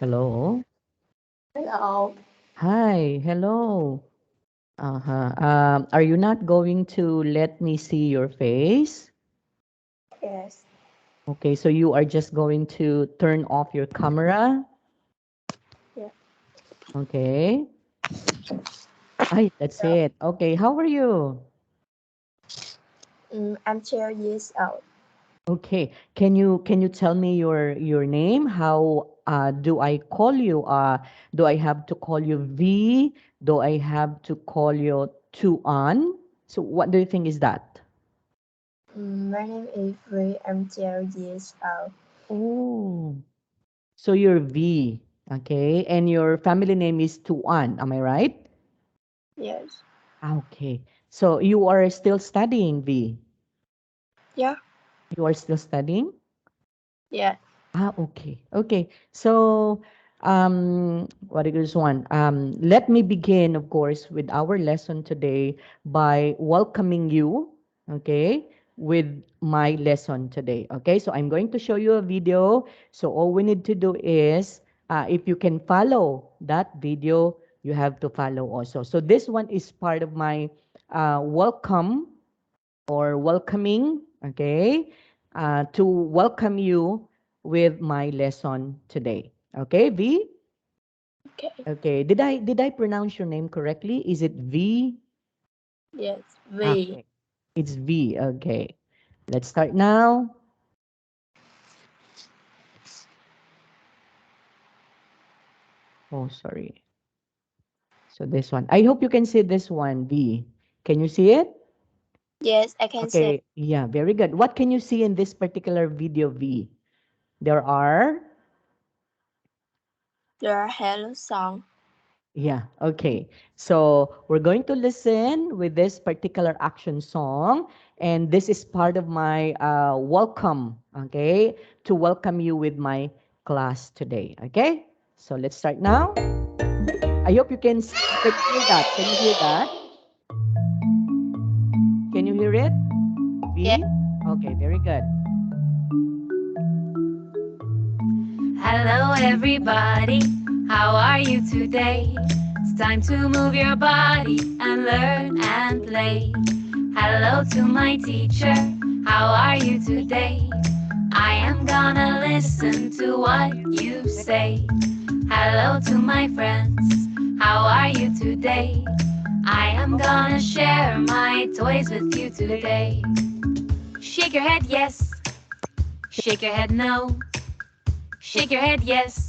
Hello. Hello. Hi. Hello. Are you not going to let me see your face? Yes. Okay, so you are just going to turn off your camera. Yeah. Okay. Ay, that's it. Okay, how are you? I'm 12 years old. Okay. Can you tell me your name? How do I call you? Do I have to call you V? Do I have to call you Tuan? So what do you think is that? My name is Free. I'm 12 years old. Oh, so you're V, okay? And your family name is Tuan, am I right? Yes. Okay. So you are still studying, V. Yeah. You are still studying? Yeah. Okay. Okay. So, what is this one? Let me begin, of course, with our lesson today by welcoming you, okay, with my lesson today. Okay. So I'm going to show you a video. So all we need to do is, if you can follow that video, you have to follow also. So this one is part of my welcome or welcoming, okay, to welcome you with my lesson today. Okay, V? Okay. Okay, did I pronounce your name correctly? Is it V? Yes. We. Okay, it's V. Okay, let's start now. Oh, sorry. So this one. I hope you can see this one, V. Can you see it? Yes, I can say Okay, yeah, very good. What can you see in this particular video, V? There are the hello song. Yeah, okay. So we're going to listen with this particular action song, and this is part of my welcome, okay, to welcome you with my class today, okay? So let's start now. I hope you can hear that. Can you hear that? Can you hear it? Yes. V? Okay, very good. Hello, everybody. How are you today? It's time to move your body and learn and play. Hello to my teacher. How are you today? I am gonna listen to what you say. Hello to my friends. How are you today? I am gonna share my toys with you today. Shake your head, yes. Shake your head, no. Shake your head, yes.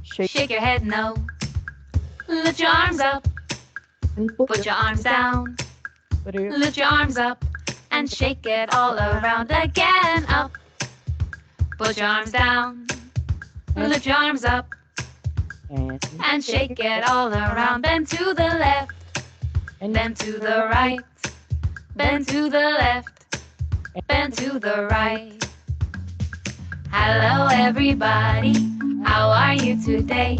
Shake Shake your head, no. Lift your arms up, and put put your your arms down. put your Lift your arms up and shake it all around again. Up, put your arms down. and Lift your arms up and and shake shake it all around. Bend to the left, and bend to the right, bend to the left, bend to the right. Hello, everybody. How are you today?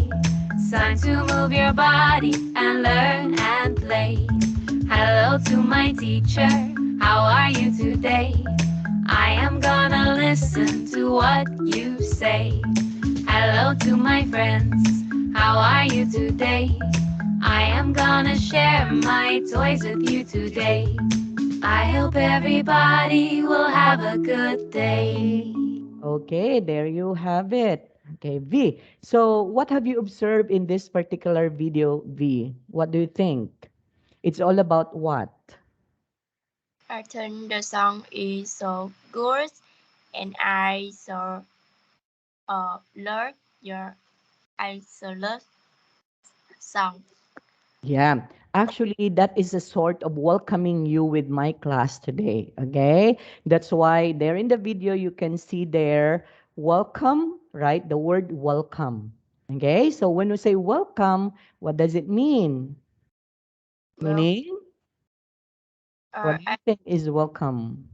It's time to move your body and learn and play. Hello to my teacher. How are you today? I am gonna listen to what you say. Hello to my friends. How are you today? I am gonna share my toys with you today. I hope everybody will have a good day. Okay, there you have it. Okay, V. So, what have you observed in this particular video, V? What do you think? It's all about what? I think the song is so good, and I so love your I so love song. Yeah, actually, that is a sort of welcoming you with my class today. Okay, that's why there in the video you can see there welcome, right? The word welcome. Okay, so when we say welcome, what does it mean? Well, Meaning, what do you I think is welcome?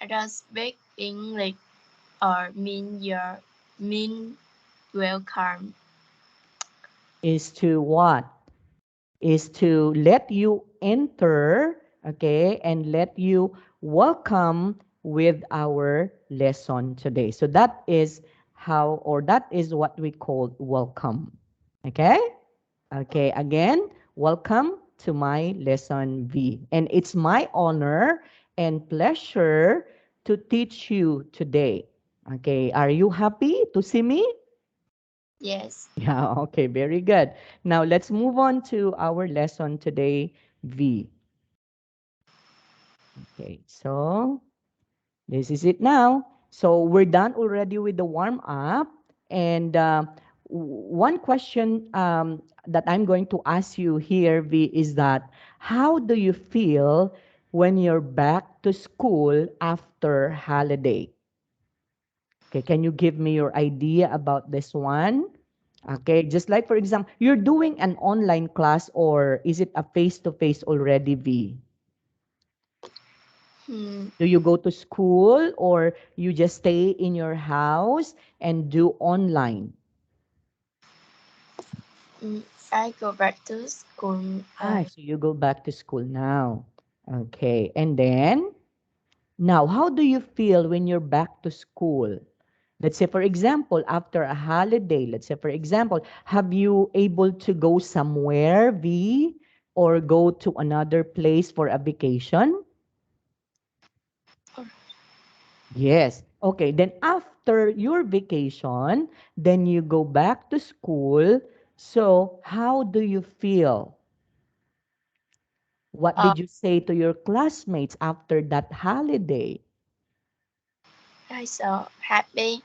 don't speak English or mean welcome. Is to what? Is to let you enter, okay, and let you welcome with our lesson today. So that is how, or that is what we call welcome. Okay? Okay, again, welcome to my lesson V. And it's my honor and pleasure to teach you today. Okay, are you happy to see me? Yes. Yeah, okay, very good. Now let's move on to our lesson today, V. Okay, so this is it now. So we're done already with the warm up. And one question that I'm going to ask you here, V, is that how do you feel when you're back to school after holiday? Okay, can you give me your idea about this one? Okay, just like for example, you're doing an online class or is it a face-to-face already, V? Hmm. Do you go to school or you just stay in your house and do online? Mm, I go back to school. Ah, so you go back to school now. Okay. And then, now, how do you feel when you're back to school? Let's say, for example, after a holiday, let's say, for example, have you able to go somewhere, V, or go to another place for a vacation? Yes. Okay. Then after your vacation, then you go back to school. So how do you feel? What uh, did you say to your classmates after that holiday? I so happy.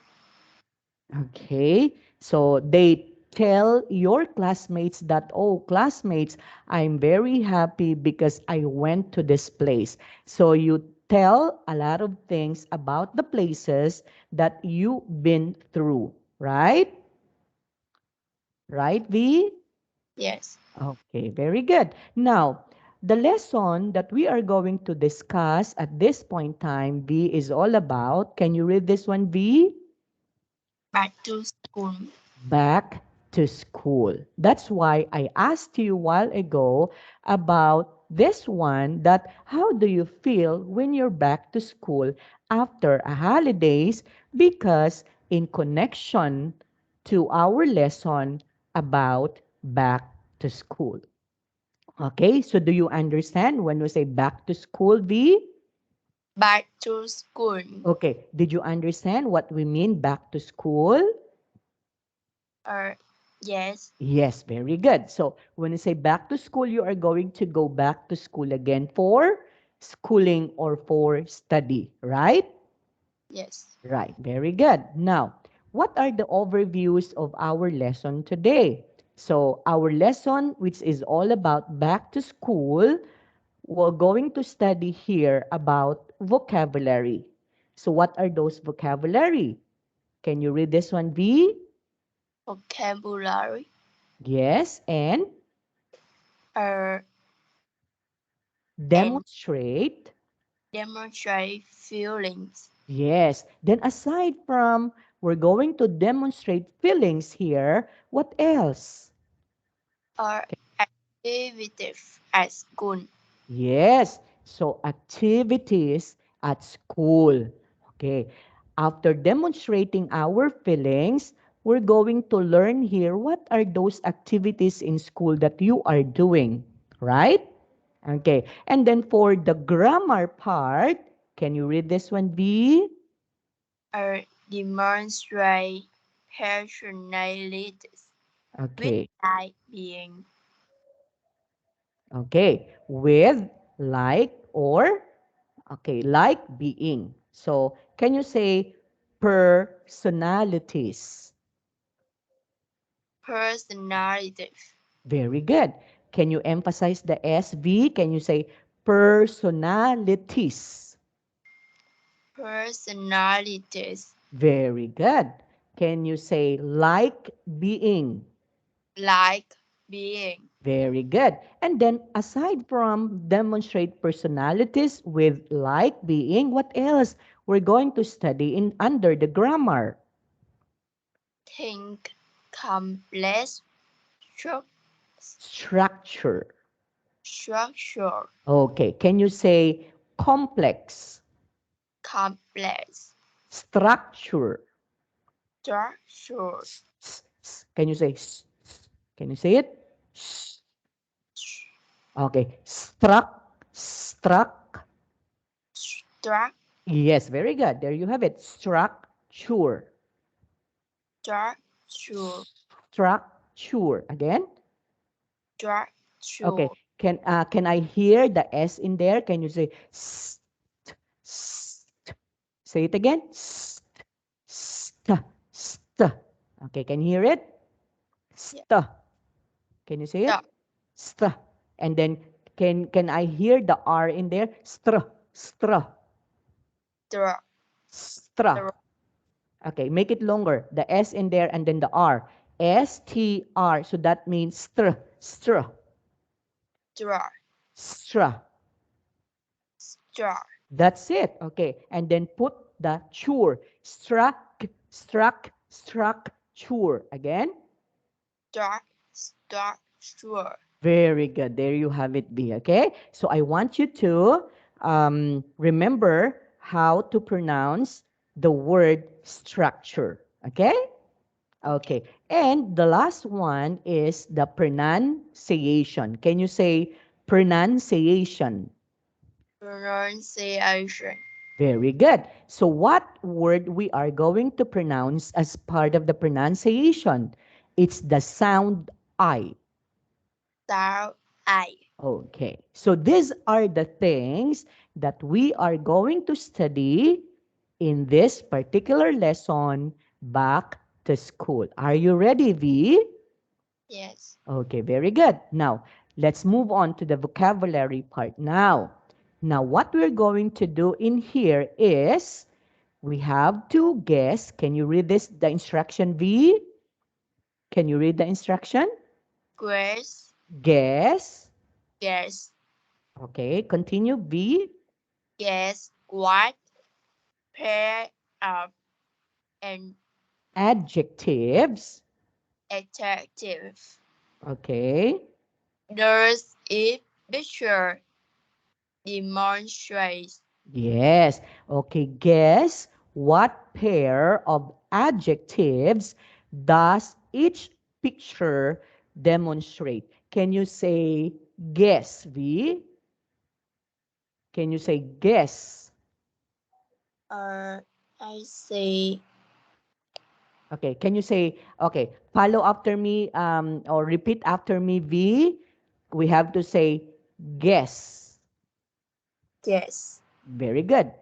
Okay. So they tell your classmates that, oh, classmates, I'm very happy because I went to this place. So you tell a lot of things about the places that you've been through, right? Right, V? Yes. Okay, very good. Now, the lesson that we are going to discuss at this point in time, V, is all about, can you read this one, V? Back to school. Back to school. That's why I asked you a while ago about this one, that how do you feel when you're back to school after a holidays, because in connection to our lesson about back to school. Okay, so do you understand when we say back to school, V? Back to school. Okay, did you understand what we mean back to school? Uh, yes. Yes, very good. So when you say back to school, you are going to go back to school again for schooling or for study, right? Yes. Right, very good. Now, what are the overviews of our lesson today? So our lesson, which is all about back to school, we're going to study here about vocabulary. So what are those vocabulary? Can you read this one, V? Vocabulary. Yes, and Uh, and demonstrate. demonstrate feelings. Yes. Then aside from we're going to demonstrate feelings here, what else? Or activities at school. Yes. So activities at school. Okay. After demonstrating our feelings, we're going to learn here what are those activities in school that you are doing, right? Okay. And then for the grammar part, can you read this one, B? Or demonstrate personalities. With Okay. like being Okay. With, like, or, okay, like being. So, can you say personalities? personalities. Very good. Can you emphasize the SV? Can you say personalities? Personalities. Very good. Can you say like being? Like being. Very good. And then aside from demonstrate personalities with like being, what else we're going to study in under the grammar? Think complex stru- Structure. structure. Okay. Can you say complex Complex structure? Structure. Can you say Can you say it? Okay. Struck. Structure. Yes, very good. There you have it. Structure. Structure. Structure. Again. Okay. Structure. Can I hear the S in there? Can you say st? Say it again. St. St. Okay. Can you hear it? Yeah. St. Can you say it? Stop. St. And then can I hear the R in there? Str. Structure. Stra. Okay, make it longer. The S in there and then the R. STR. So that means stra. Stra. Structure. That's it. Okay. And then put the chure. Struck, chure. Again. Structure. Very good. There you have it, B. Okay. So I want you to remember how to pronounce the word structure. Okay. Okay. Okay. And the last one is the pronunciation. Can you say pronunciation? Pronunciation. Very good. So what word we are going to pronounce as part of the pronunciation? It's the sound I. Sound I. Okay. So these are the things that we are going to study in this particular lesson back to school. Are you ready, V? Yes. Okay, very good. Now, let's move on to the vocabulary part now. Now, what we're going to do in here is we have to guess. Can you read this, the instruction V? Can you read the instruction? Grace. Guess. Guess. Okay, continue V. Guess what pair of an Adjectives. adjective Okay. does it picture demonstrates? Yes. Okay, guess what pair of adjectives does each picture demonstrate? Can you say guess, V? Can you say guess? Uh, I say Okay, can you say, okay, follow after me or repeat after me, V? We have to say guess. guess. Very good.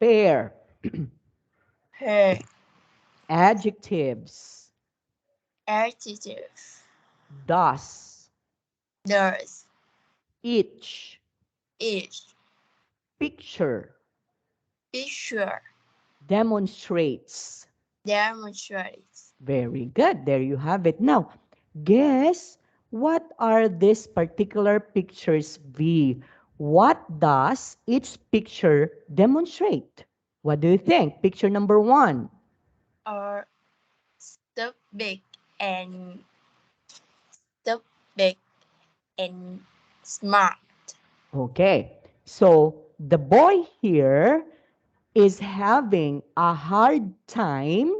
Pair. Her Adjectives. adjective Does. does Each each picture picture demonstrates. demonstrates? Very good. There you have it. Now, guess what are these particular pictures, V? What does each picture demonstrate? What do you think? Picture number one. Or stop big and stop big and smart. Okay. So the boy here is having a hard time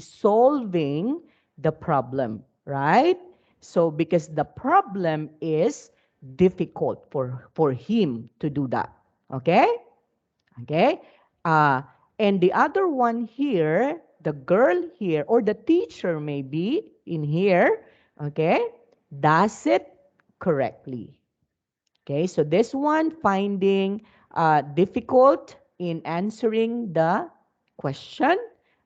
solving the problem, right? So because the problem is difficult for him to do that. Okay? Okay? Uh, and the other one here, the girl here, or the teacher maybe in here, okay, does it correctly. Okay, so this one finding difficult in answering the question,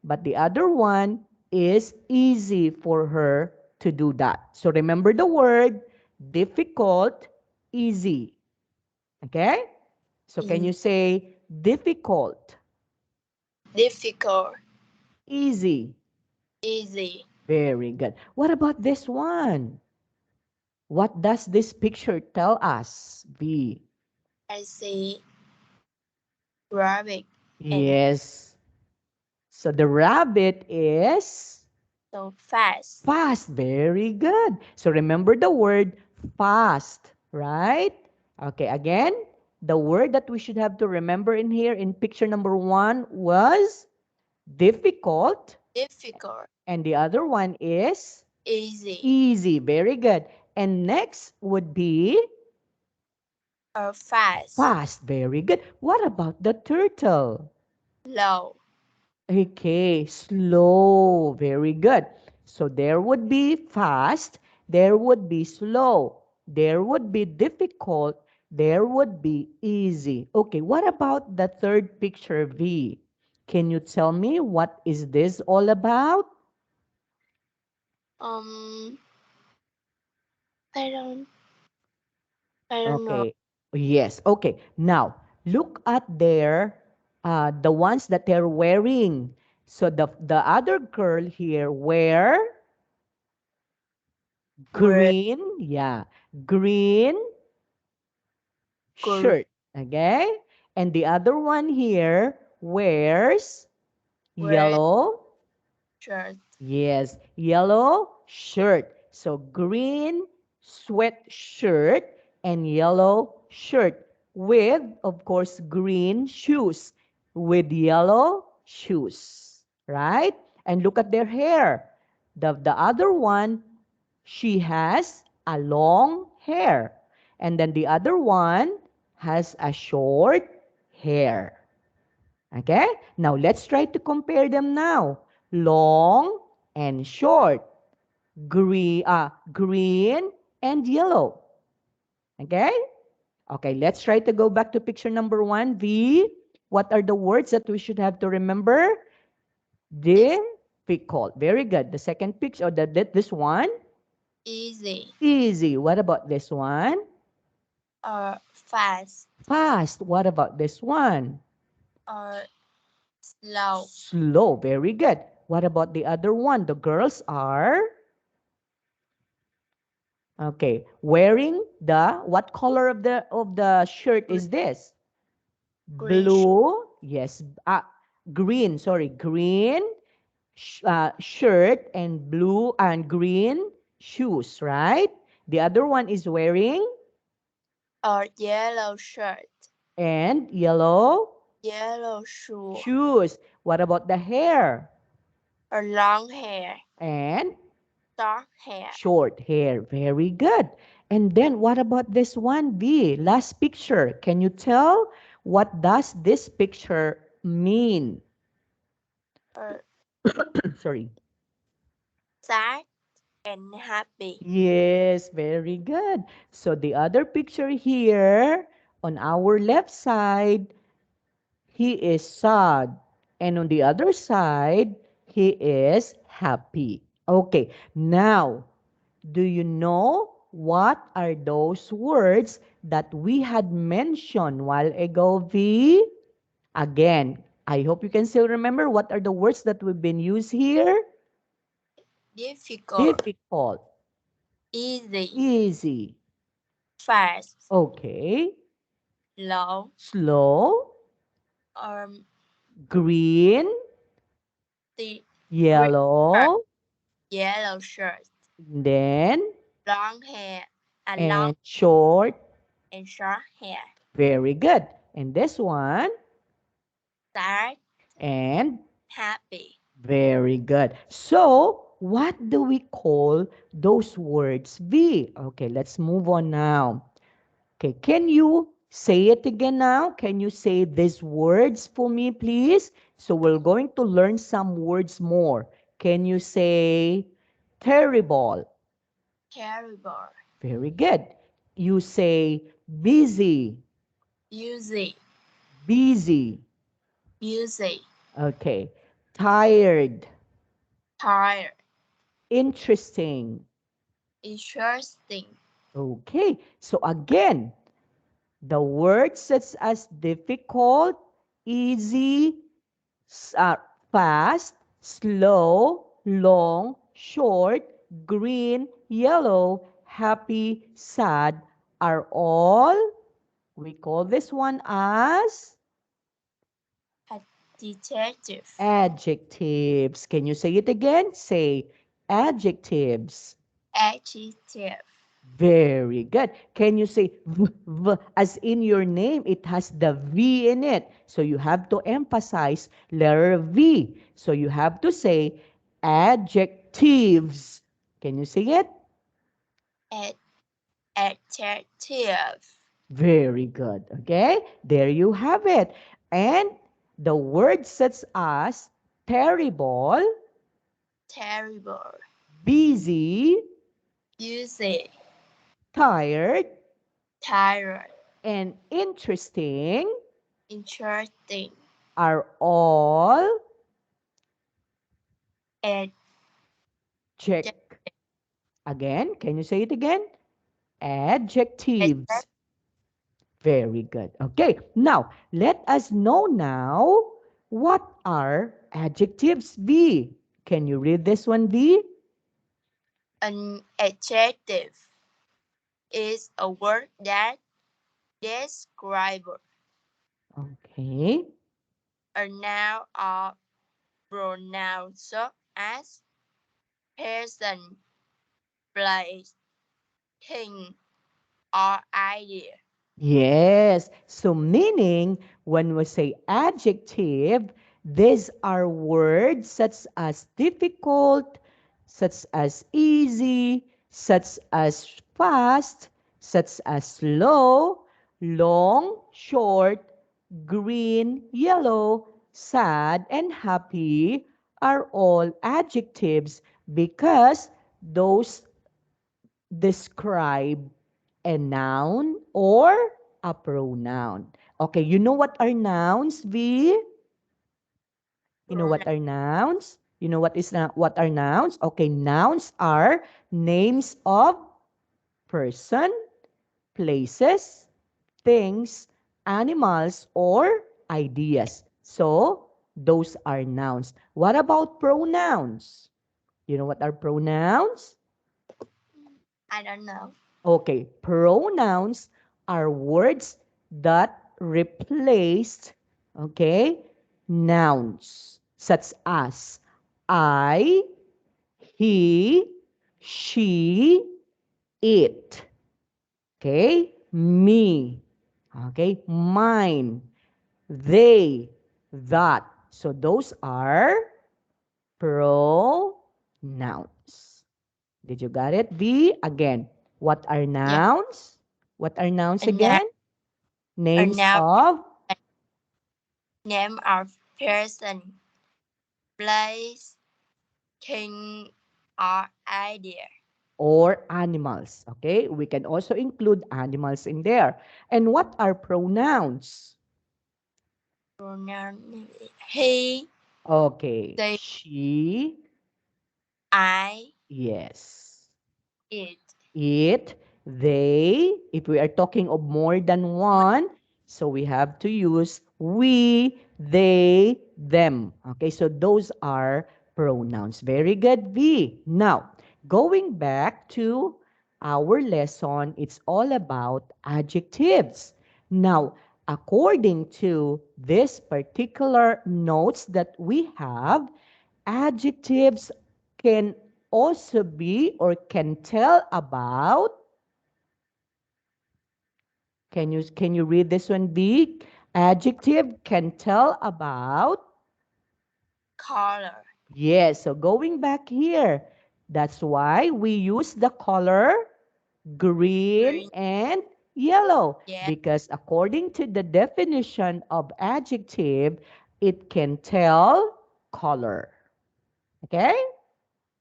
but the other one is easy for her to do that. So remember the word difficult, easy. Okay? So can you Easy. say difficult, Difficult. easy? Easy. Very good. What about this one? What does this picture tell us, V? I say rabbit and Yes. So the rabbit is so fast. fast. Very good. So remember the word fast, right? Okay, again, the word that we should have to remember in here in picture number one was difficult, difficult, and the other one is easy, easy. Very good. And next would be or fast, fast. Very good. What about the turtle? low, Okay, slow. Very good. So there would be fast, there would be slow, there would be difficult, there would be easy. Okay, what about the third picture, V? Can you tell me what is this all about? um, I don't, I don't know, Okay. Yes. Okay. Now, look at their the ones that they're wearing. So the other girl here wear where, green, yeah, green green shirt, okay? And the other one here wears red yellow, shirt, yes, yellow shirt. So green sweatshirt and yellow shirt with, of course, green shoes with yellow shoes, right? And look at their hair. The other one, she has a long hair. And then the other one has a short hair. Okay? Now let's try to compare them now. Long and short. Green and yellow. Okay? Okay, let's try to go back to picture number one. V. What are the words that we should have to remember? dif- Difficult. Very good. The second picture, this one, easy, easy. What about this one? or fast, Fast. What about this one? or slow, Slow. Very good. What about the other one? The girls are okay. Wearing the what color of the shirt green, is this? green shirt, Blue. Yes. Green. Sorry, green shirt and blue and green shoes. Right. The other one is wearing or yellow shirt, and yellow yellow shoe, shoes. What about the hair? or long hair, And dark hair, short hair. Very good. And then what about this one, B? Last picture. Can you tell what does this picture mean? or Sorry. sad and happy. Yes, very good. So the other picture here on our left side, he is sad. And on the other side, he is happy. Okay, now do you know what are those words that we had mentioned while ago, V? Again, I hope you can still remember what are the words that we've been used here? Difficult, Difficult, easy, easy, fast, okay, low, slow, um, green, the green shirt, yellow, yellow shirt, then, long hair, and long and short. and short hair, Very good. And this one, sad, and happy, very good. So, what do we call those words be? Okay, let's move on now. Okay, can you say it again now? Can you say these words for me, please? So, we're going to learn some words more. Can you say terrible? terrible, Very good. You say busy, easy, busy. busy, Okay. Tired, tired, interesting. interesting, Okay. So again, the words such as difficult, easy, fast, slow, long, short, green, yellow, happy, sad are all, we call this one as a detective, adjectives. Can you say it again? Say adjectives. adjective, Very good. Can you say as in your name? It has the V in it. So you have to emphasize letter V. So you have to say adjectives. Can you say it? Ad- Adjective. Very good. Okay, there you have it. And the words such as terrible, Terrible. busy, Easy. tired, Tired. and interesting Interesting. are all Adjective. check. Again, can you say it again? Adjectives. Very good. Okay, now let us know now what are adjectives be. Can you read this one, V? An adjective is a word that describes Okay. a noun or pronoun such as person, place, thing, or idea. Yes. So meaning when we say adjective, these are words such as difficult, such as easy, such as fast, such as slow, long, short, green, yellow, sad, and happy are all adjectives because those describe a noun or a pronoun. Okay, you know what are nouns, V? You know what Pronoun. are nouns? You know what are nouns? Okay, nouns are names of person, places, things, animals, or ideas. So, those are nouns. What about pronouns? You know what are pronouns? I don't know. Okay, pronouns are words that replaced, okay, nouns such as I, he, she, it, okay, me, okay, mine, they, that. So those are pronouns. Did you got it? V, again, what are Yeah. nouns? What are nouns A noun, again? a Names noun, of name of person, place, thing, or idea. or animals. Okay, we can also include animals in there. And what are pronouns? Pronoun he, Okay, they, she, I, yes. it. It, they, if we are talking of more than one, so we have to use we, they, them. Okay, so those are pronouns. Very good, V. Now, going back to our lesson, it's all about adjectives. Now, according to this particular notes that we have, adjectives can also be or can tell about, can you read this one, B? Adjective can tell about, Color. yes, so going back here, that's why we use the color green Green. and yellow, Yeah. because according to the definition of adjective, it can tell color. Okay?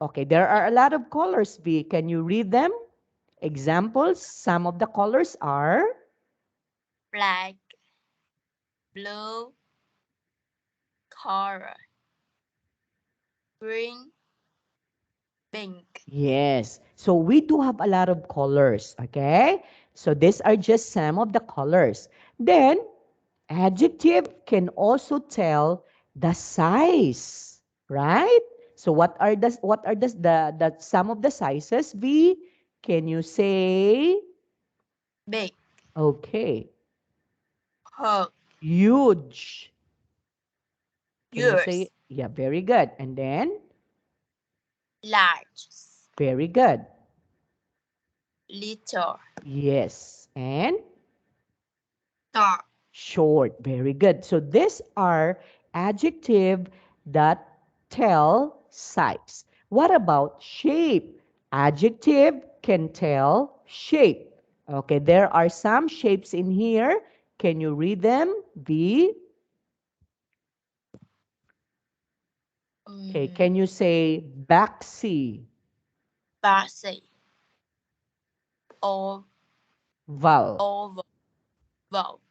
Okay, there are a lot of colors, B. Can you read them? Examples, some of the colors are, Black, blue, color, green, pink. yes. So we do have a lot of colors, okay? So these are just some of the colors. Then, adjective can also tell the size, right? So what are the some of the sizes, V? Can you say? Big, Okay. hug, Huge. Can you say? yours, Yeah, very good. And then, large, very good. little, Yes. And tall, short. Very good. So these are adjective that tell size. What about shape? Adjective can tell shape. Okay, there are some shapes in here. Can you read them? V. Okay, um, can you say baxi? bossy, oval, Val. oval,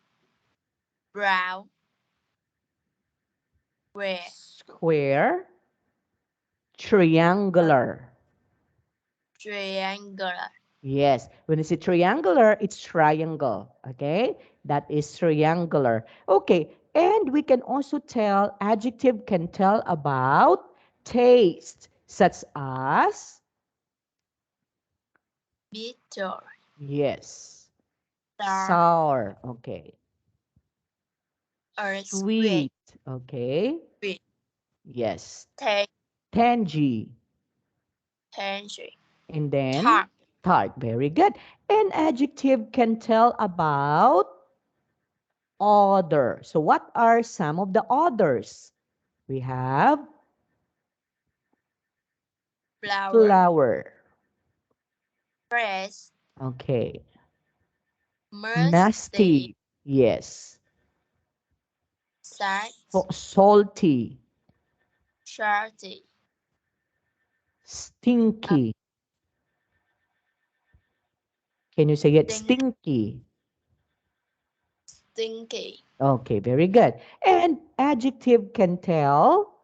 brown, square, Square. Triangular. triangular, Yes, when you say triangular, it's triangle. Okay, that is triangular. Okay, and we can also tell, adjective can tell about taste, such as, bitter, yes, sour, sour. Okay, or sweet, sweet. Okay, sweet, yes, tan- tangy. tangerine, And then tart, tart. Very good. And adjective can tell about other. So what are some of the others? We have flower, flower. fresh, Okay. musty, Nasty. Yes. salt, Salty. salty, uh, Stinky. Can you say it? stink, Stinky. stinky, Okay, very good. And adjective can tell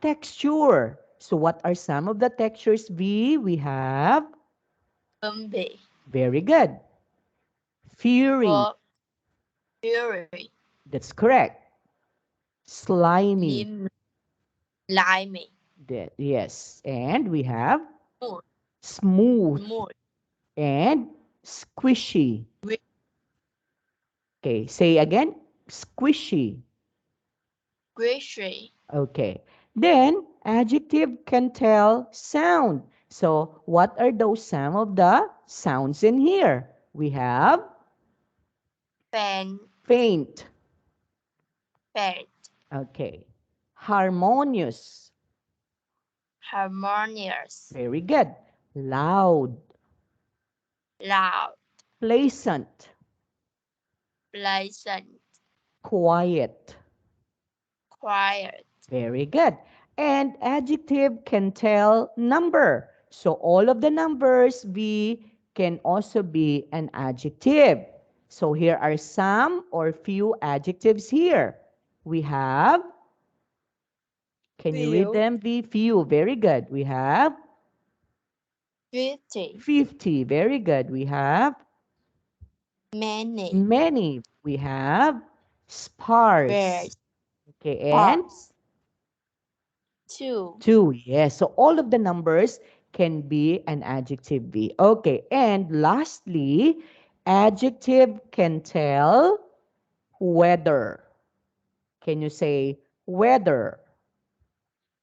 texture. So what are some of the textures? We have, bumpy, very good. Fury. full, fury, That's correct. Slimy. lim, limey, Yes. And we have smooth, smooth smooth, and squishy. gri- Okay, say again, squishy. greasy, Okay. Then adjective can tell sound. So what are those some of the sounds in here? We have fan, faint. fan, Okay. Harmonious. harmonious, Very good. Loud. loud, Pleasant. pleasant, Quiet. quiet, Very good. And adjective can tell number. So all of the numbers we can also be an adjective. So here are some or few adjectives here. We have, can you read few, them? V, few. Very good. We have 50, 50. Very good. We have many, many. We have sparse. bears, Okay, and parts, two, two, yes. So all of the numbers can be an adjective V. Okay, and lastly, adjective can tell weather. Can you say weather?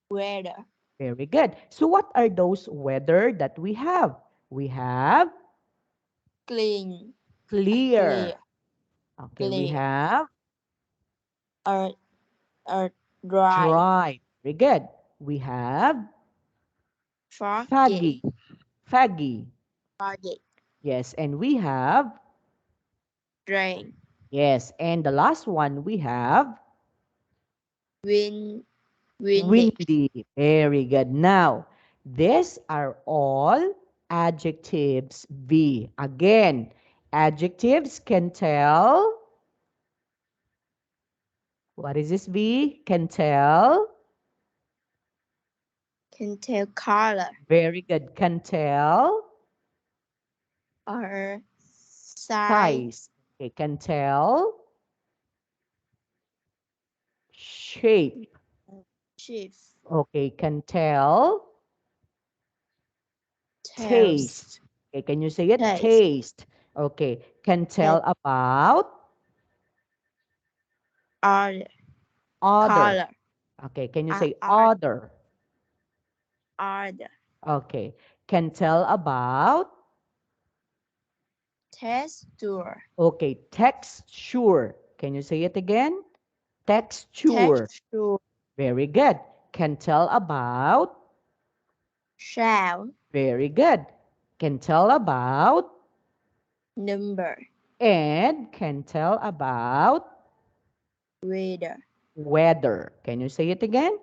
weather, Very good. So what are those weather that we have? We have clean, clear, clear. Okay, we clear, have or, or dry, dry. Very good. We have foggy, foggy. Foggy. foggy, Yes, and we have, rain, yes, and the last one we have wind, windy, windy. Very good. Now, these are all adjectives V. Again, adjectives can tell, what is this V? Can tell, can tell color, very good. Can tell or size, size. Okay, can tell shape. shift, Okay, can tell tells, taste. Okay, can you say it? taste, Taste. Okay, can head, tell about order, other. color, Okay, can you say order, other? order, Okay, can tell about Texture. Okay, texture. Can you say it again? Texture. Texture. Very good. Can tell about. Sound. Very good. Can tell about. Number. And can tell about Reader. weather. Can you say it again?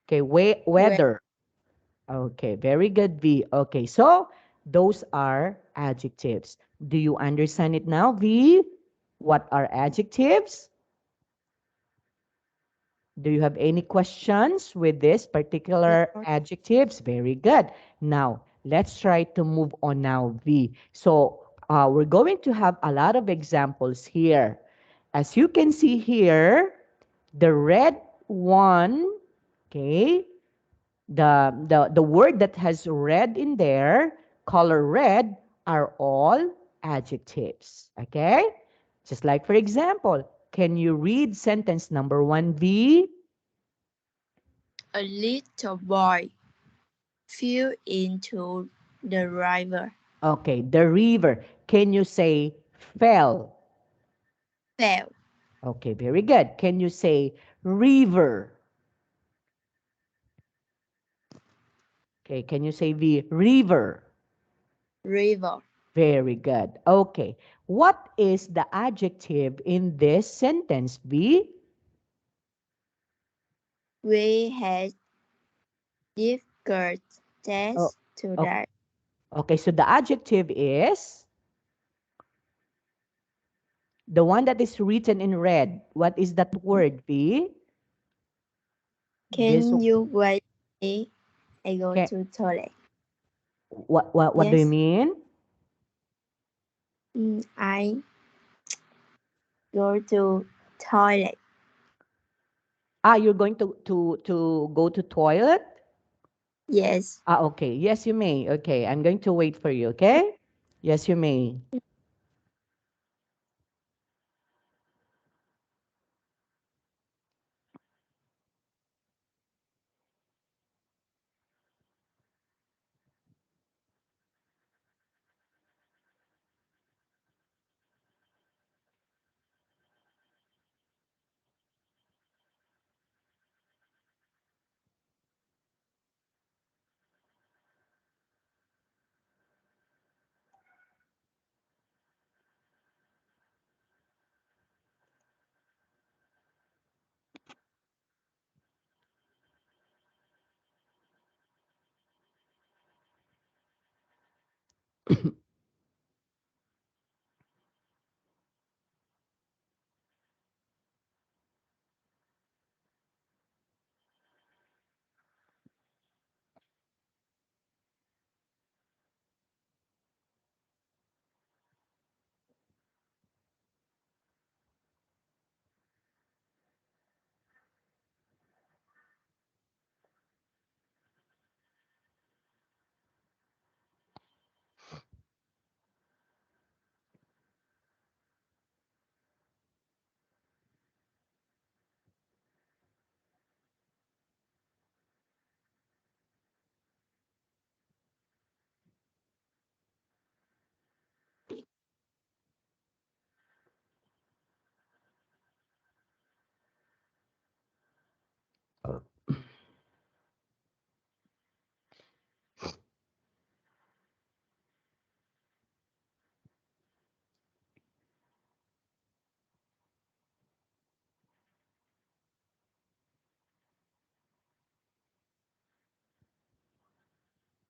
Okay, Where. weather. Okay, very good, V. Okay, so those are adjectives. Do you understand it now, V? What are adjectives? Do you have any questions with this particular No. adjectives? Very good. Now, let's try to move on now, V. So, we're going to have a lot of examples here. As you can see here, the red one, okay, the word that has red in there, color red, are all adjectives. Okay? Just like, for example, can you read sentence number 1, V? A little boy fell into the river. Okay, the river. Can you say fell? Fell. Okay, very good. Can you say river? Okay, can you say the river? River. Very good. Okay. What is the adjective in this sentence, V? We had difficult Oh, tests o- today. okay, so the adjective is the one that is written in red. What is that word, V? This Can you wait me? I go can, to toilet. what do you Yes. mean? I go to toilet. Ah, you're going to go to toilet? Yes. Ah, okay. Yes, you may. Okay, I'm going to wait for you, okay? Yes, you may.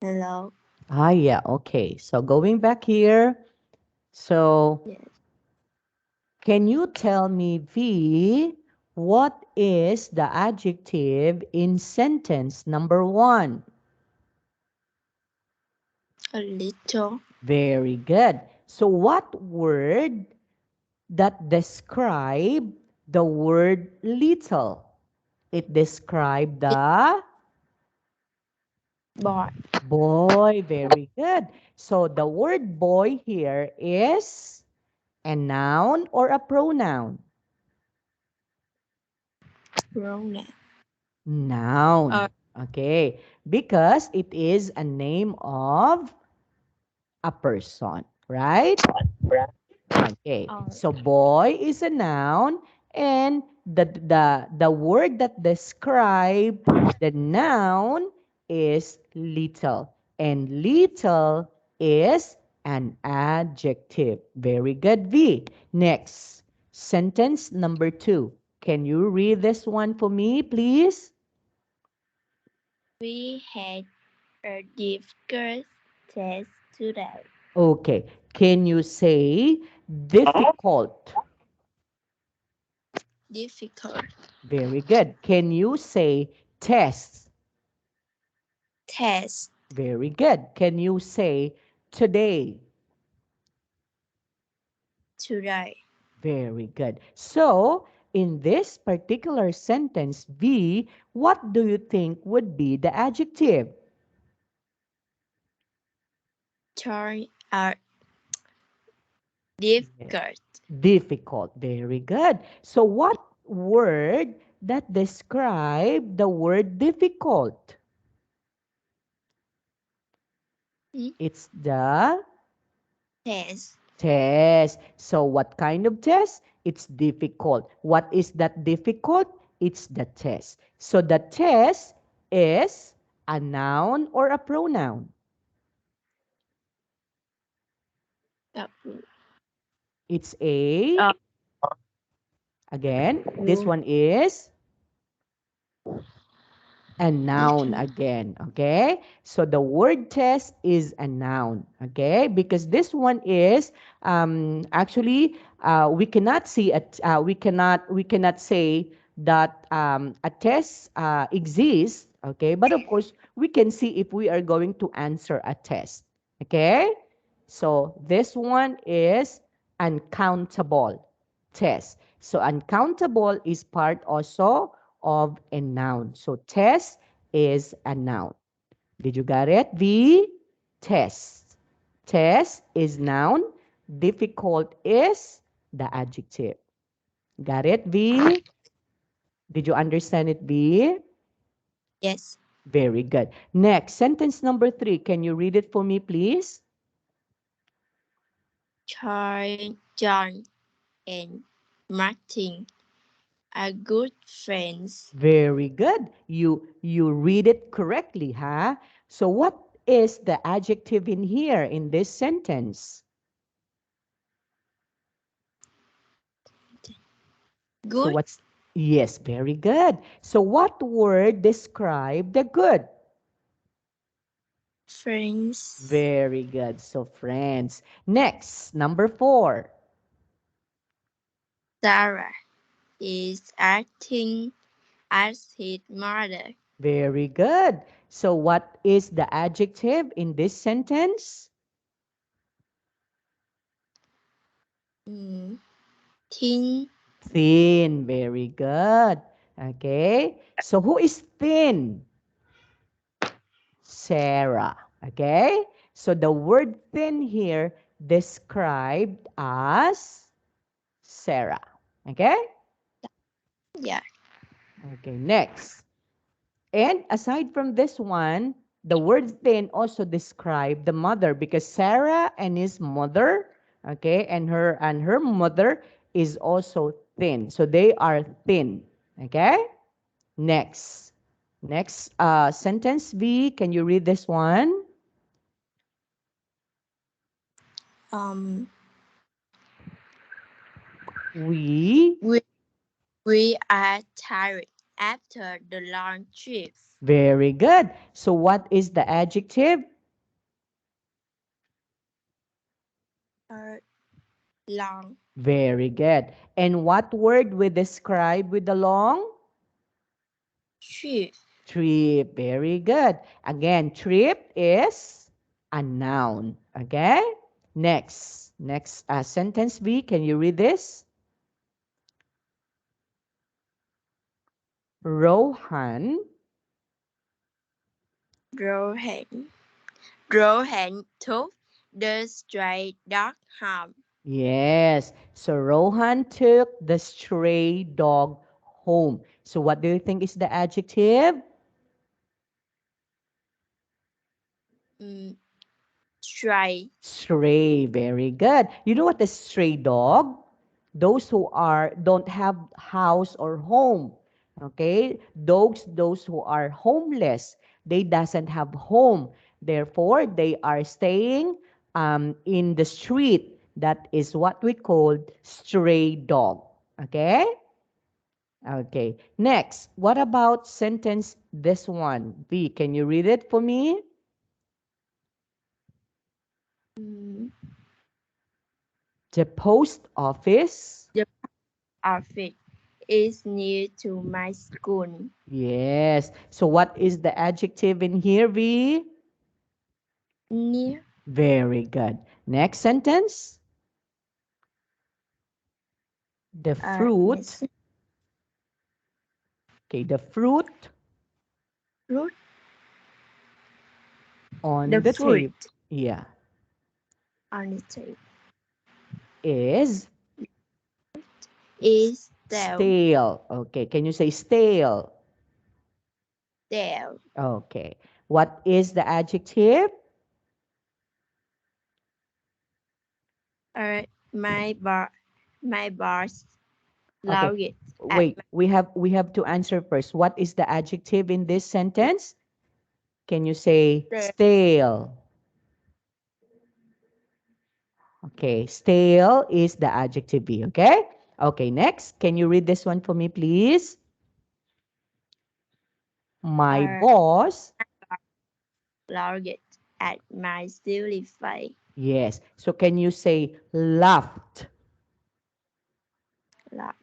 Hello. Ah, yeah, okay. So going back here, so Yes. can you tell me, V, what is the adjective in sentence number 1? A little. Very good. So what word that describe the word little? It described It the boy. boy. Very good. So the word boy here is a noun or a pronoun? Pronoun. Noun. Okay. Because it is a name of a person, right? Okay, Or so boy is a noun, and the word that describe the noun is little, and little is an adjective. Very good, V. Next, sentence number 2. Can you read this one for me, please? we had a difficult test today. Okay, can you say difficult? Difficult Very good. Can you say test? test Very good. Can you say today? today. Very good. So, in this particular sentence, V, what do you think would be the adjective? Turn are Yeah. difficult. Difficult. Very good. So, what word that describe the word difficult? Hmm? It's the Test test. So what kind of test? It's difficult. What is that difficult? It's the test. So the test is a noun or a pronoun? uh, It's a, uh, again, this no, one is a noun again, okay? So the word test is a noun, okay? Because this one is actually we cannot see it. We cannot say that a test exists, okay? But of course, we can see if we are going to answer a test, okay? So this one is uncountable test. So uncountable is part also of a noun. So test is a noun. Did you get it? V, test. Test is noun. Difficult is the adjective. Got it, V? Did you understand it, V? yes. Very good. Next, sentence number 3. Can you read it for me, please? Charlie, John, and Martin are good friends. Very good. You read it correctly, huh? So what is the adjective in here in this sentence? So Good what's yes, very good. So what word describe the good? friends. Very good. So friends. Next, number 4. Sarah is acting as his mother. Very good. So what is the adjective in this sentence? Mm, Thin Thin. Very good. Okay. So who is thin? Sarah. Okay? So the word thin here described as Sarah. Okay? yeah. Okay, next. And aside from this one, the word thin also describe the mother because Sarah and his mother, okay, and her mother is also thin. So they are thin. Okay? Next. Next sentence V, can you read this one? Um We. we we are tired after the long trip. Very good. So what is the adjective? Uh, long Very good. And what word we describe with the long? trip. Trip. Very good. Again, trip is a noun. Okay? Next. Next sentence V. Can you read this? Rohan. Rohan Rohan took the stray dog home. Yes. So Rohan took the stray dog home. So what do you think is the adjective? Mm, stray, Stray, very good. You know what a stray dog? Those who are don't have house or home. Okay? Those who are homeless, they doesn't have home. Therefore, they are staying in the street. That is what we call stray dog. Okay? Okay. Next, what about sentence this one? V, can you read it for me? mm, The post office. the office is near to my school. Yes. So what is the adjective in here, V? Near, Very good. Next sentence. The fruit. next Okay, the fruit fruit, on the the fruit table. Yeah. on the table Is is stale, stale. Okay, can you say stale? stale. Okay. What is the adjective? My bar, my bars Okay. loud at Wait, we have to answer first. What is the adjective in this sentence? Can you say my stale? Okay, stale is the adjective B, okay? Okay, next. Can you read this one for me, please? My are boss. loud at my silly face. Yes. So can you say laughed? Laugh.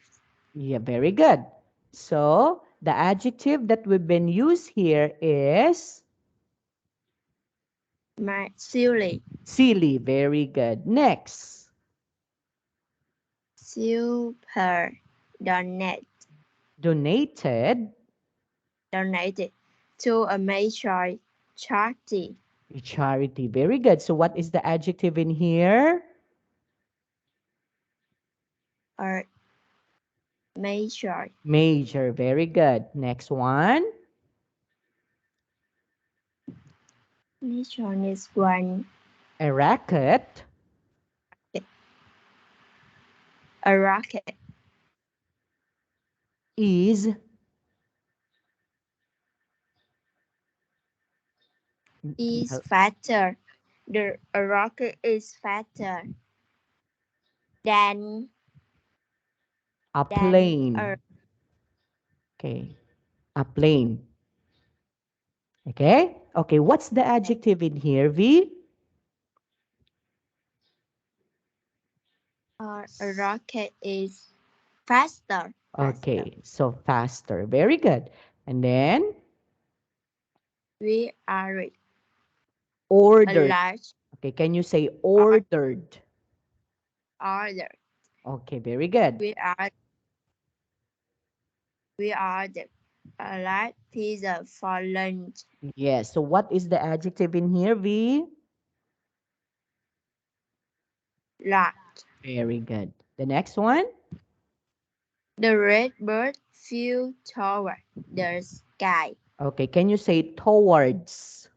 Yeah, very good. So the adjective that we've been used here is My silly, silly. Very good. Next, super, donate, donated. donated to a major charity Charity. Very good. So what is the adjective in here? or major. Major. Very good. Next one. Major is one, A racket a rocket is is faster. A rocket is faster than a than plane. Okay. A plane. Okay. Okay. What's the adjective in here, V? a rocket is faster. Faster. Okay. So faster. Very good. And then We are a ordered. large Okay. Can you say or- ordered? order. Okay. Very good. We are we ordered a large pizza for lunch. Yes. So what is the adjective in here, V? Large. Very good. The next one? The red bird flew toward the sky. Okay. Can you say towards?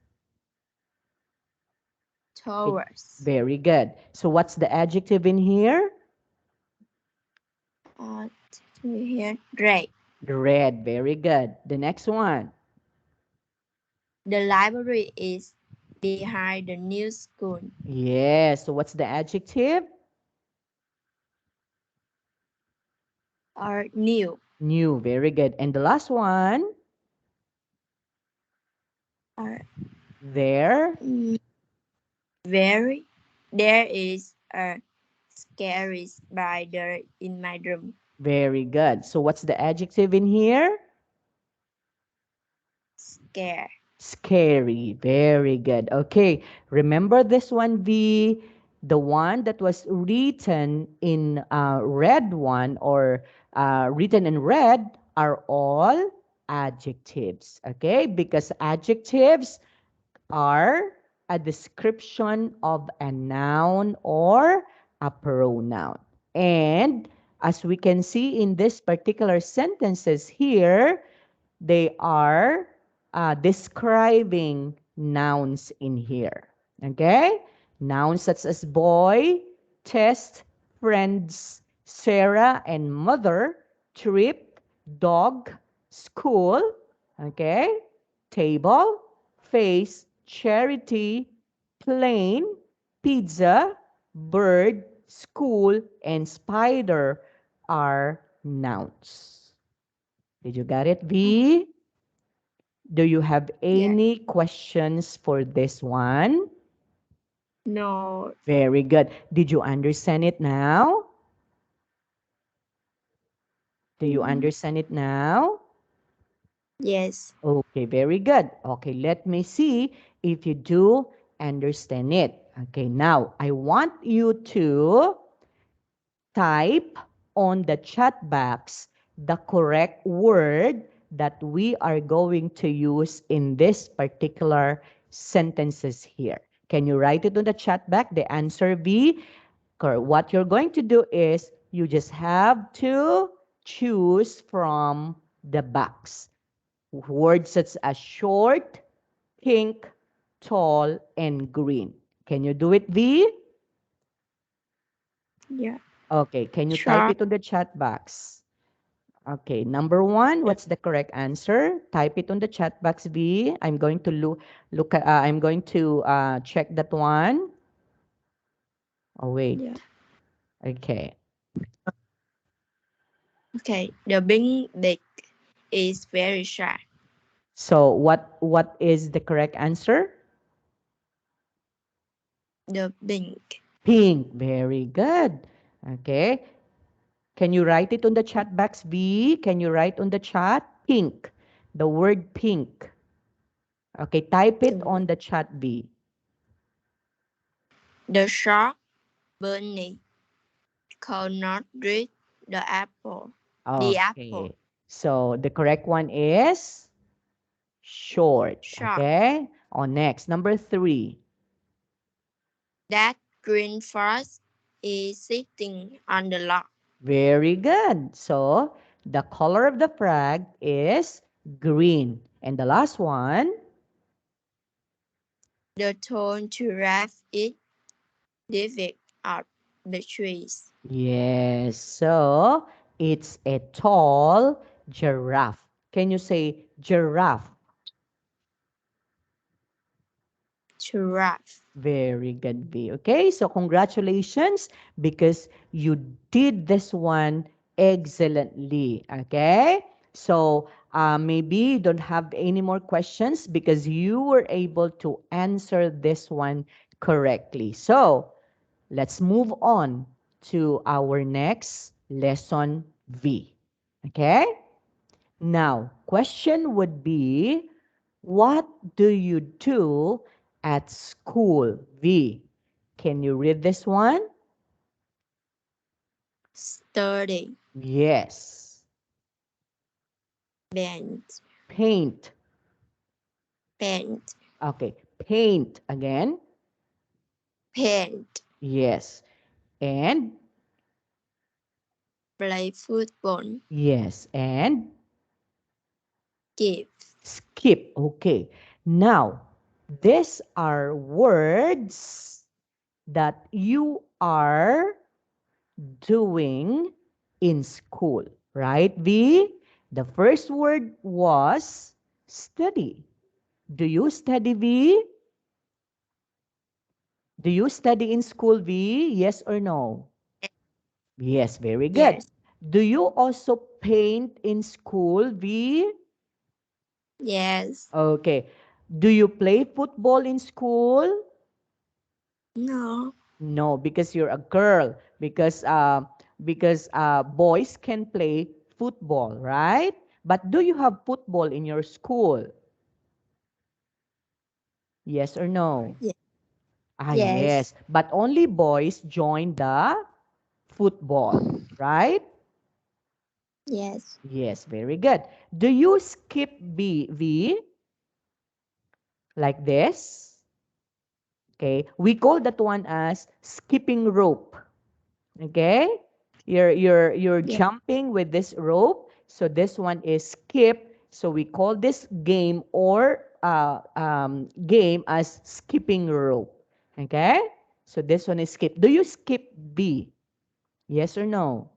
Okay. Towards. Very good. So what's the adjective in here? Uh, we hear red. Red. Very good. The next one? The library is behind the new school. Yes. So what's the adjective? Or new. New. Very good. And the last one? Or There. very. There is a scary spider in my room. Very good. So what's the adjective in here? Scare. Scary. Very good. Okay. Remember this one, V? The one that was written in red one or written in red are all adjectives. Okay? Because adjectives are a description of a noun or a pronoun. And as we can see in this particular sentences here, they are describing nouns in here. Okay? Nouns such as boy, test, friends, Sarah and mother, trip, dog, school, okay, table, face, charity, plane, pizza, bird, school, and spider are nouns. Did you get it, V? Do you have Yeah. any questions for this one? No. Very good. Did you understand it now? Do you Mm, understand it now? yes. Okay, very good. Okay, let me see if you do understand it. Okay, now I want you to type on the chat box the correct word that we are going to use in this particular sentences here. Can you write it on the chat box? The answer B. What you're going to do is you just have to choose from the box. Words such as short, pink, tall, and green. Can you do it, V? Yeah. Okay, can you type Short. it on the chat box? Okay, number one, what's the correct answer? Type it on the chat box, V. I'm going to I'm going to check that one. Oh, Yeah. wait. Okay. Okay. The big dick is very sharp. So what is the correct answer? The pink. Pink. Very good. Okay. Can you write it on the chat box, V? Can you write on the chat? Pink. The word pink. Okay, type it The, on the chat, V. the shark bunny could not reach the apple. The apple. Okay. So the correct one is short. Shark. Okay. On next, number three. That green forest is sitting on the log. Very good. So the color of the flag is green. And the last one. The tall giraffe is living up the trees. Yes. So it's a tall giraffe. Can you say giraffe? Giraffe. Very good, V. Okay, so congratulations because you did this one excellently. Okay, so maybe you don't have any more questions because you were able to answer this one correctly. So let's move on to our next lesson V. Okay, now question would be, what do you do at school? V. Can you read this one? Study. Yes. Paint. Paint. Paint. Okay. Paint again. Paint. Yes. And Play football. yes. And Give. skip. Okay. Now, these are words that you are doing in school, right, V? The first word was study. Do you study, V? Do you study in school, V? Yes or no? Yes, very good. Yes. Do you also paint in school, V? Yes. Okay. Do you play football in school? No. No, because you're a girl. Because boys can play football, right? But do you have football in your school? Yes or no? Ye- Ah, Yes. yes. But only boys join the football, right? Yes. Yes, very good. Do you skip V like this? Okay. We call that one as skipping rope. Okay? You're Yes. jumping with this rope. So this one is skip. So we call this game or game as skipping rope. Okay? So this one is skip. Do you skip B? Yes or no?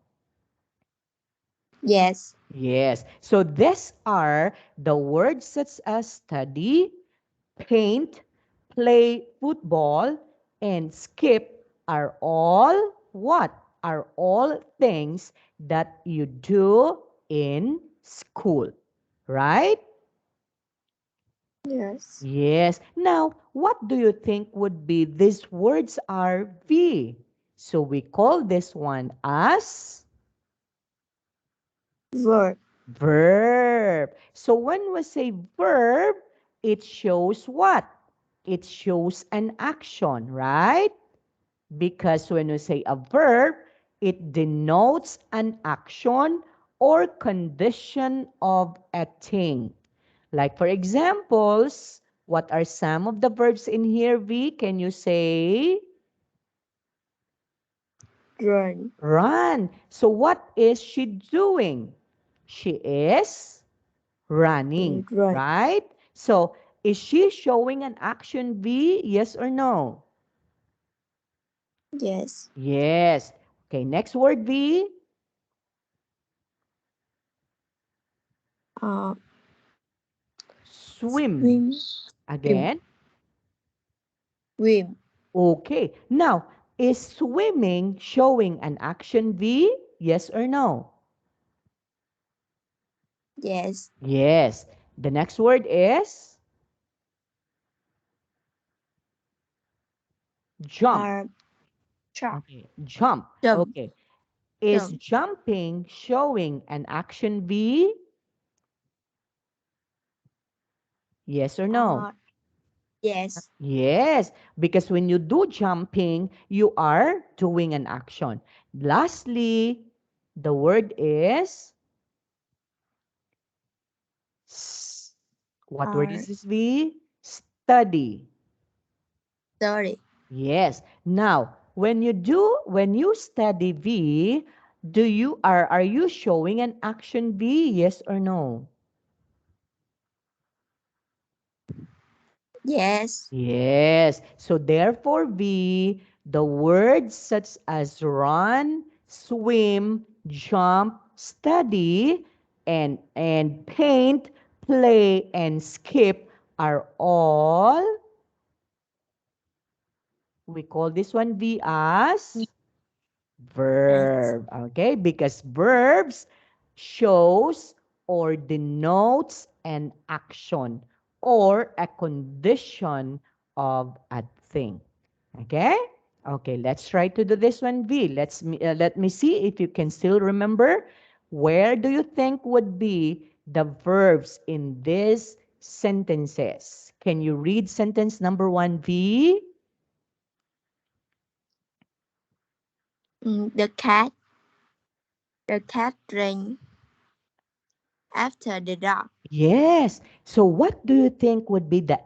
Yes. Yes. So these are the words such as study, paint, play football, and skip are all what? Are all things that you do in school, right? Yes. Yes. Now, what do you think would be these words are V? So we call this one as Verb. verb. So when we say verb, it shows what? It shows an action, right? Because when we say a verb, it denotes an action or condition of a thing. Like for examples, what are some of the verbs in here, V? Can you say? Run. Run. So what is she doing? She is running, Run. right? So is she showing an action, V? Yes or no? Yes. Yes. Okay, next word, V. Uh, Swim. swim. Swim. Again. Swim. Okay. Now, is swimming showing an action, V? Yes or no? Yes. Yes. The next word is jump. Uh, chop. Okay. Jump. Jump. Okay. Is Jump. jumping showing an action, V? Yes or no? Uh, yes. Yes, because when you do jumping, you are doing an action. Lastly, the word is s- what word Uh, is this, V? Study. sorry. Yes. Now, when you study, V, are you showing an action, V? Yes or no? Yes. Yes. So therefore, the words such as run, swim, jump, study, and paint, play, and skip are all, we call this one V as Yes. verb. Okay, because verbs shows or denotes an action or a condition of a thing. Okay? Okay, let's try to do this one, V. Let me see if you can still remember. Where do you think would be the verbs in these sentences? Can you read sentence number 1, V? The cat. The cat ran after the dog. Yes. So what do you think would be the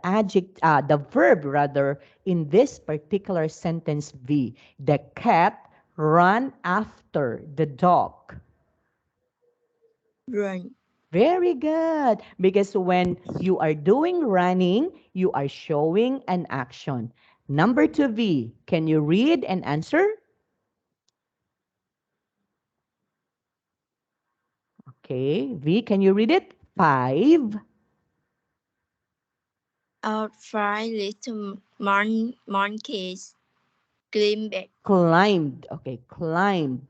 verb rather, in this particular sentence, V? The cat ran after the dog. Run. Very good. Because when you are doing running, you are showing an action. Number 2, V. Can you read and answer? Okay. V, can you read it? 5. Our five little monkeys climbed Climbed. Okay. Climb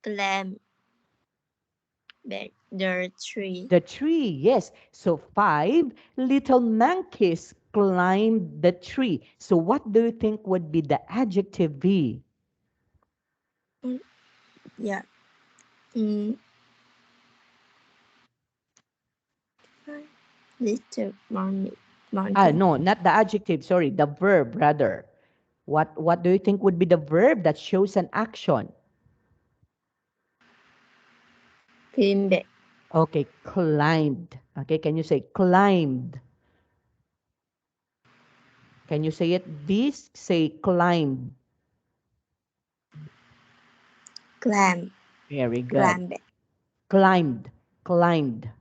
climbed the tree. the tree. Yes. So 5 little monkeys climbed the tree. So what do you think would be the adjective, V? Mm, yeah. Mm, five little monkey. No, not the adjective. Sorry, the verb rather. What do you think would be the verb that shows an action? Climbed. Okay, climbed. Okay, can you say climbed? Can you say it? This say climbed. Climb. Very good. Climbed. Climbed. Climbed.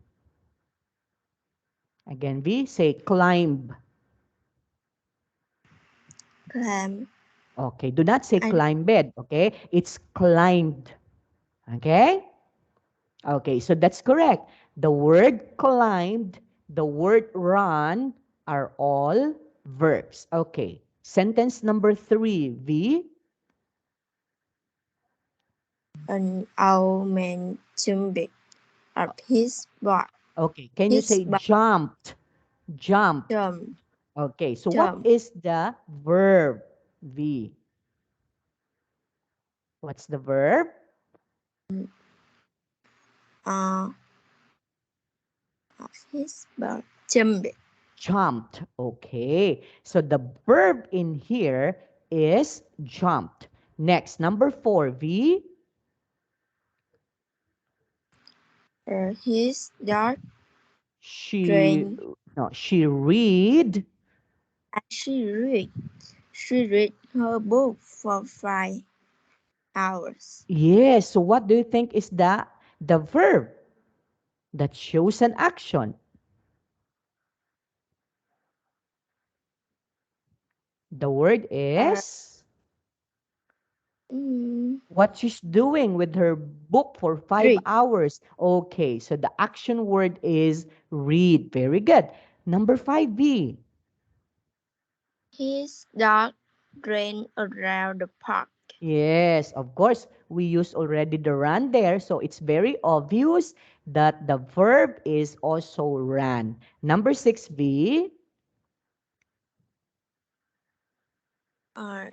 Again, V say climb. Climb. Okay, do not say And climbed, okay? It's climbed, okay? Okay, so that's correct. The word climbed, the word run are all verbs. Okay, sentence number 3, V. an old man jumped up Okay, can you his say back jumped? Jumped. jump, Okay, so what jump, is the verb, V? What's the verb? uh, his back jumped. Jumped. Okay, so the verb in here is jumped. Next, number 4, V. His dark She, drain. no, she read. And she read her book for 5 hours. Yes, so what do you think is the verb that shows an action? The word Uh, is mm, what she's doing with her book for five read. hours. Okay, so the action word is read. Very good. Number 5, B. His dog ran around the park. Yes, of course, we use already the run there, so it's very obvious that the verb is also ran. Number 6, B. Uh,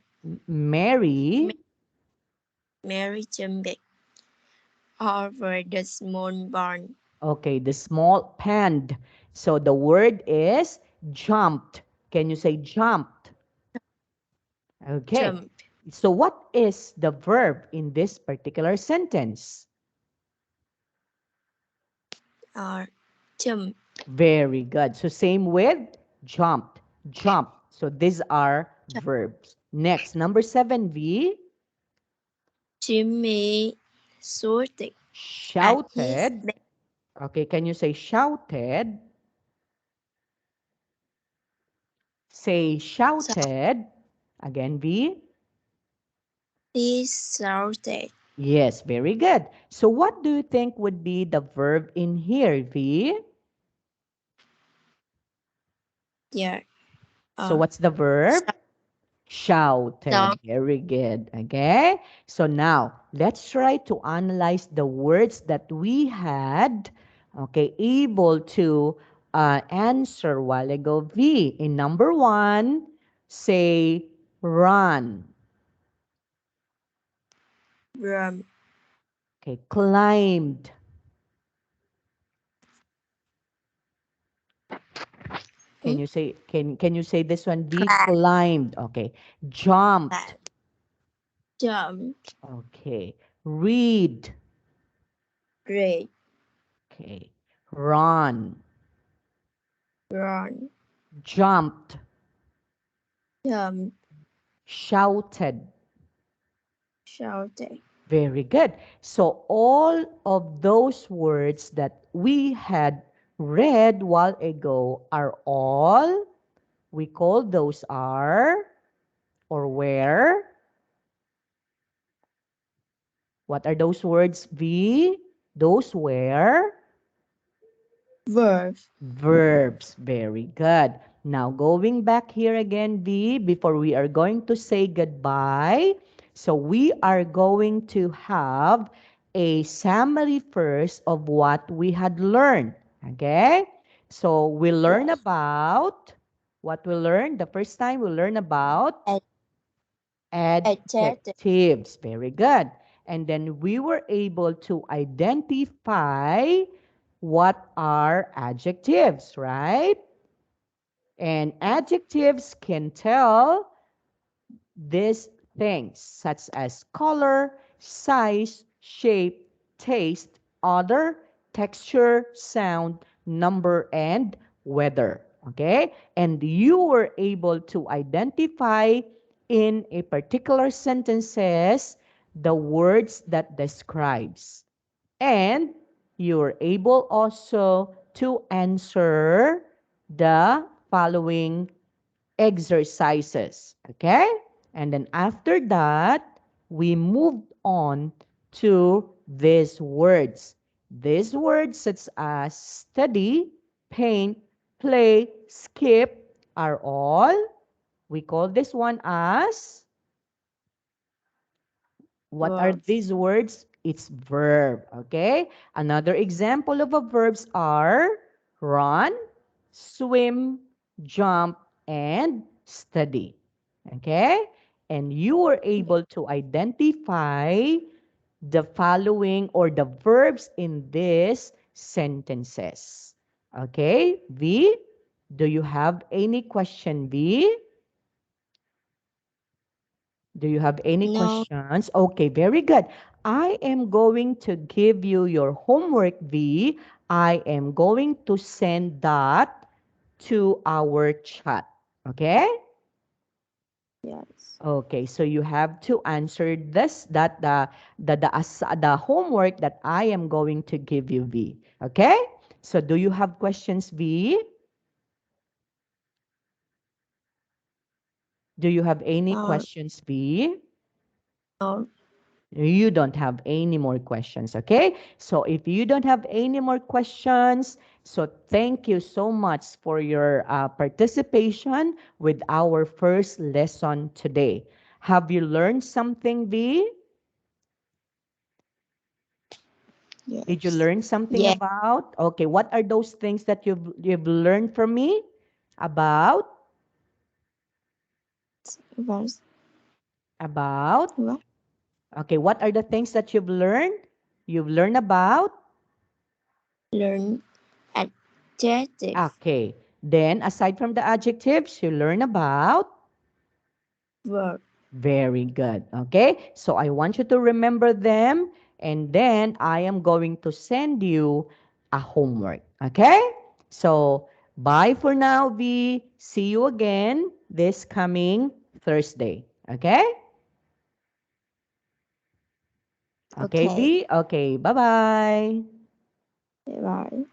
Mary. Mary jumped over the small barn. Okay, the small pond. So the word is jumped. Can you say jumped? Okay. Jump So what is the verb in this particular sentence? or jump. Very good. So same with jumped, jump. So these are Jump. verbs. Next, number 7, V. Jimmy shouted at his Shouted. Okay, can you say shouted? Say so shouted. Again, V. he shouted. Yes, very good. So what do you think would be the verb in here, V? Yeah. So Uh, what's the verb? so, Shouted. Very good. Okay. So now let's try to analyze the words that we had, okay, able to answer a while ago. V. In number 1, say run. run. Okay. Climbed. Can Hmm? you say can you say this one? V. Clap. Climbed. Okay. Jumped. Clap. Jump. Okay. Read. Read. Okay. Run. Run. Jumped. Jump. Shouted. Shouted. Very good. So all of those words that we had read while ago are all, we call those are, or where. What are those words, V? Those were Verb. verbs. Very good. Now, going back here again, V, before we are going to say goodbye. So, we are going to have a summary first of what we had learned. Okay? So, we learn Yes. about what we learned. The first time we learn about Ad- Adjective. adjectives. Very good. And then we were able to identify what are adjectives, right? And adjectives can tell these things such as color, size, shape, taste, odor, texture, sound, number, and weather. Okay? And you were able to identify in a particular sentences the words that describes. And you were able also to answer the following exercises. Okay? And then after that, we moved on to these words. These words such as study, paint, play, skip are all, we call this one as, what are verb, these words? It's verb, okay? Another example of a verbs are run, swim, jump, and study. Okay? And you were able to identify the following or the verbs in these sentences. Okay? V, do you have any question, V? Do you have any no, questions? Okay, very good. I am going to give you your homework, V. I am going to send that to our chat. Okay? yes, Okay, so you have to answer this, that the homework that I am going to give you, V. Okay? So do you have questions, V? Do you have any no, questions, V? no, You don't have any more questions, okay? So if you don't have any more questions, so thank you so much for your participation with our first lesson today. Have you learned something, V? Did you yes, learn something yes, about? Okay, what are those things that you've learned from me about? verse, About? what? Okay, what are the things that you've learned? You've learned about? Learn adjective, Okay. Then, aside from the adjectives, you learn about? verb, Very good. Okay. So, I want you to remember them. And then, I am going to send you a homework. Okay. So, bye for now, V. See you again this coming Thursday. Okay. Okay, okay, V. Okay. Bye bye. bye.